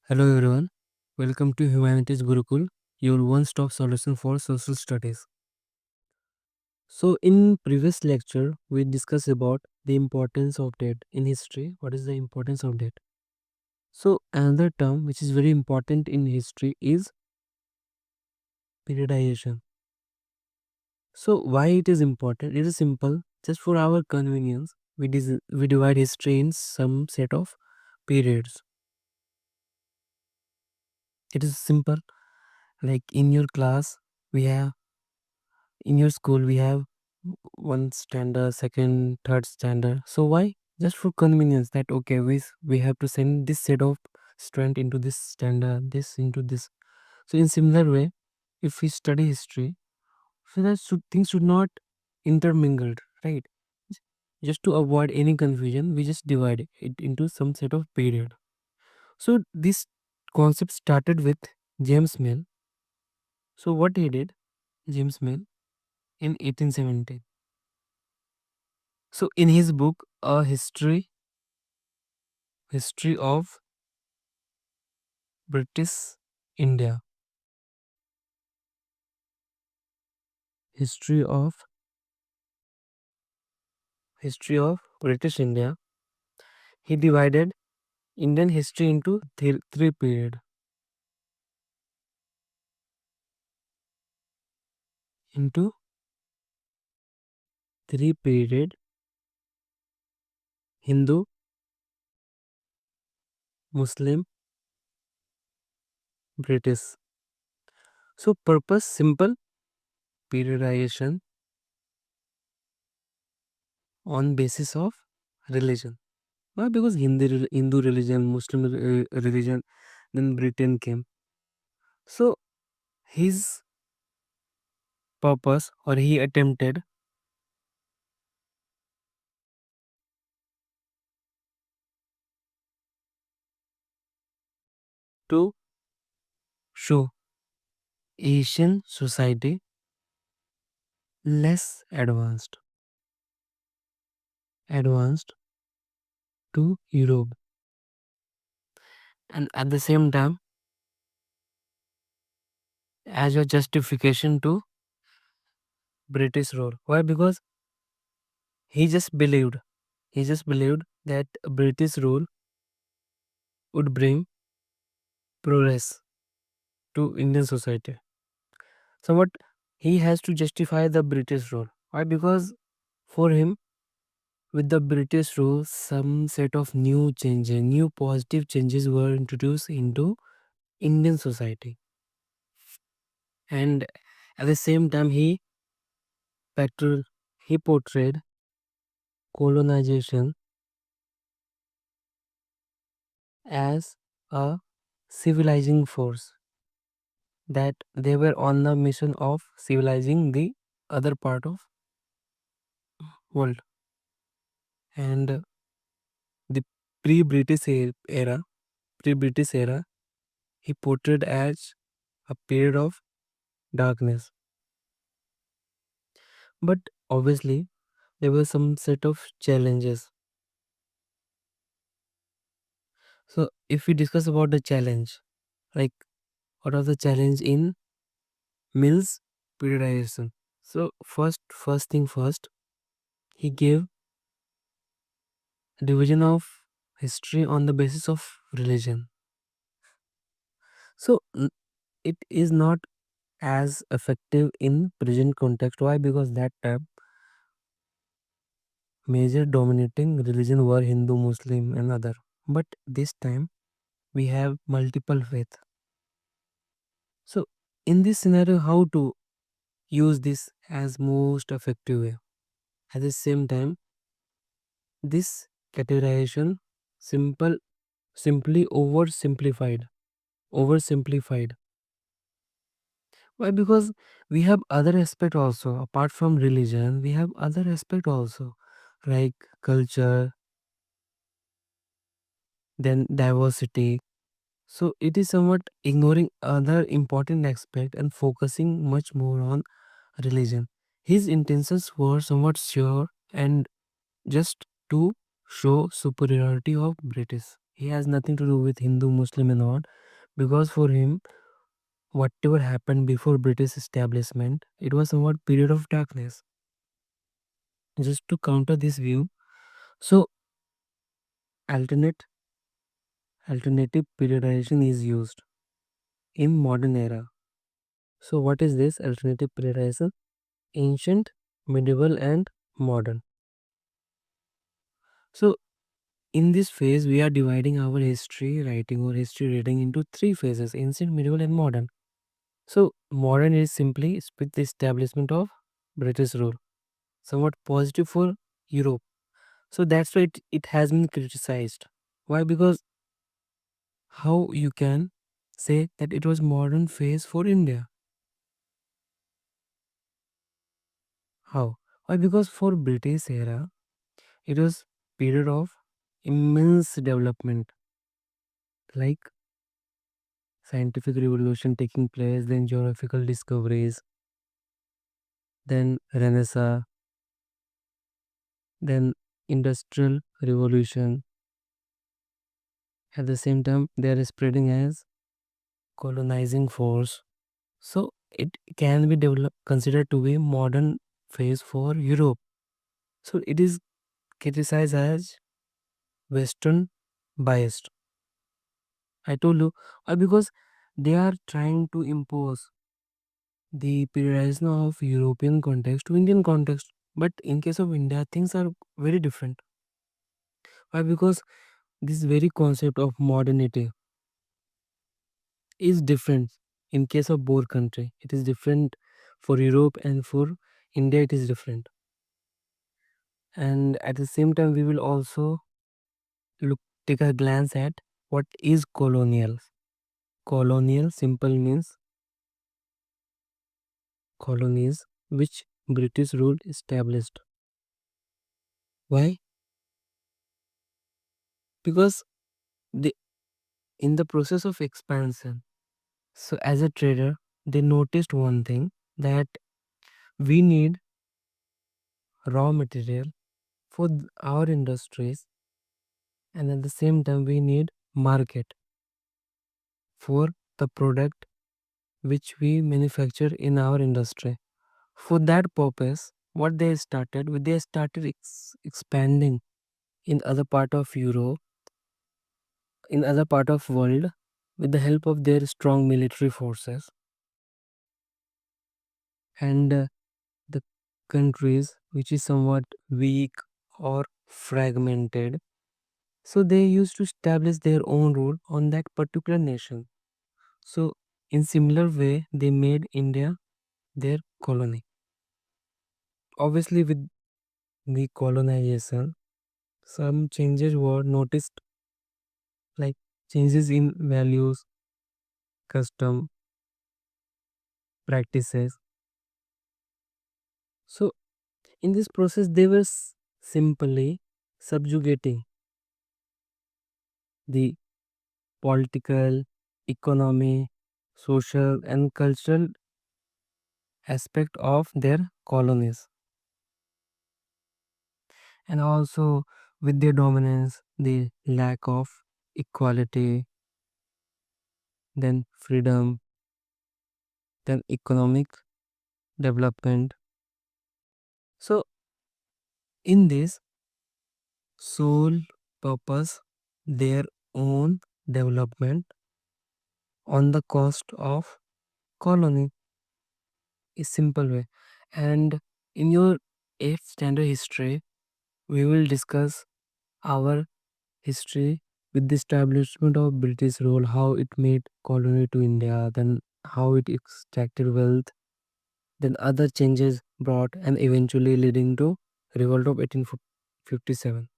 Hello everyone, welcome to Humanities Gurukul, your one-stop solution for social studies. So in previous lecture, we discussed about the importance of date in history. What is the importance of date? So another term which is very important in history is periodization. So why it is important? It is simple. Just for our convenience, we divide history in some set of periods. It is simple. Like in your class, we have in your school we have one standard, second, third standard. So why? Just for convenience that okay, we have to send this set of strength into this standard, this into this. So in similar way, if we study history, so that things should not intermingled, right? Just to avoid any confusion, we just divide it into some set of period. So this concept started with James Mill. So what he did, James Mill, in 1870. So in his book, A History of British India, History of History of British India, he divided Indian history into three period, into three period: Hindu, Muslim, British. So purpose simple: periodization on basis of religion. Why? Because Hindu religion, Muslim religion, then Britain came. So his purpose, or he attempted to show Asian society less advanced to Europe, and at the same time as a justification to British rule. Why? Because he just believed that British rule would bring progress to Indian society. So what, he has to justify the British rule. Why? Because for him, with the British rule, some set of new changes, new positive changes were introduced into Indian society, and at the same time Pectoral, he portrayed colonization as a civilizing force, that they were on the mission of civilizing the other part of world. And the era, pre-British era, he portrayed as a period of darkness. But obviously, there were some set of challenges. So if we discuss about the challenge, like what are the challenge in Mill's periodization? So first thing first, he gave division of history on the basis of religion. So it is not as effective in present context. Why? Because that time major dominating religion were Hindu, Muslim, and other. But this time we have multiple faith. So in this scenario, how to use this as most effective way? At the same time, this categorization simple simply oversimplified. Why? Because we have other aspect also apart from religion. We have other aspect also, like culture, then diversity. So it is somewhat ignoring other important aspect and focusing much more on religion. His intentions were somewhat sure and just to show superiority of British. He has nothing to do with Hindu, Muslim, and all, because for him, whatever happened before British establishment, it was somewhat period of darkness. Just to counter this view, so alternate alternative periodization is used in modern era. So what is this alternative periodization? Ancient, medieval, and modern. So in this phase, we are dividing our history writing or history reading into three phases: ancient, medieval, and modern. So modern is simply with the establishment of British rule, somewhat positive for Europe. So that's why it has been criticized. Why? Because how you can say that it was modern phase for India? How? Why? Because for British era, it was period of immense development, like scientific revolution taking place, then geographical discoveries, then Renaissance, then industrial revolution. At the same time, they are spreading as colonizing force. So it can be considered to be modern phase for Europe. So it is criticized as Western biased. I told you why, because they are trying to impose the periodization of European context to Indian context. But in case of India, things are very different. Why? Because this very concept of modernity is different in case of both country. It is different for Europe, and for India it is different. And at the same time, we will also look take a glance at what is colonial. Colonial simple means colonies which British rule established. Why? Because they, in the process of expansion, so as a trader, they noticed one thing, that we need raw material for our industries, and at the same time we need market for the product which we manufacture in our industry. For that purpose, what they started with, they started expanding in other part of Europe, in other part of world, with the help of their strong military forces. And the countries which is somewhat weak or fragmented, so they used to establish their own rule on that particular nation. So in similar way, they made India their colony. Obviously, with the colonization, some changes were noticed, like changes in values, custom, practices. So in this process, they were simply subjugating the political, economy, social, and cultural aspect of their colonies. And also with their dominance, the lack of equality, then freedom, then economic development. So in this sole purpose, their own development on the cost of colony is simple way. And in your 8th standard history, we will discuss our history with the establishment of British rule, how it made colony to India, then how it extracted wealth, then other changes brought, and eventually leading to revolt of 1857.